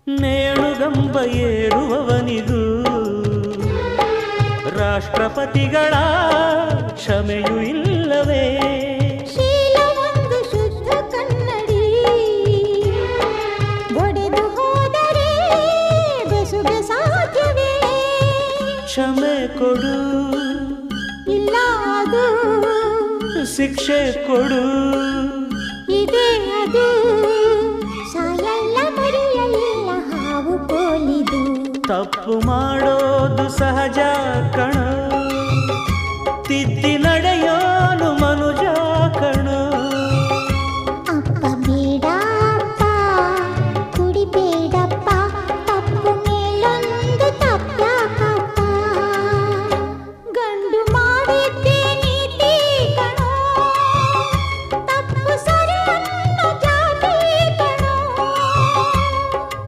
ನೇಣುಗಂಬ ಏರುವವನಿಗೂ ರಾಷ್ಟ್ರಪತಿಗಳ ಕ್ಷಮೆಯೂ ಇಲ್ಲವೇ? ಶೀಲವೊಂದು ಶುದ್ಧ ಕನ್ನಡಿ, ಒಡೆದು ಹೋದರೆ ಬೆಸುಗೆ ಸಾಧ್ಯವೇ? ಕ್ಷಮೆ ಕೊಡು, ಇಲ್ಲ ಅದು ಶಿಕ್ಷೆ ಕೊಡು, ಇದೇ ಅದು ಸಾಯಲ್ಲ ಮರೆಯಲ್ಲ ಹಾವು ಕೋಲಿದು. ತಪ್ಪು ಮಾಡೋದು ಸಹಜ ಕಣ, ತಿದ್ದಿ ನಡೆಯೋ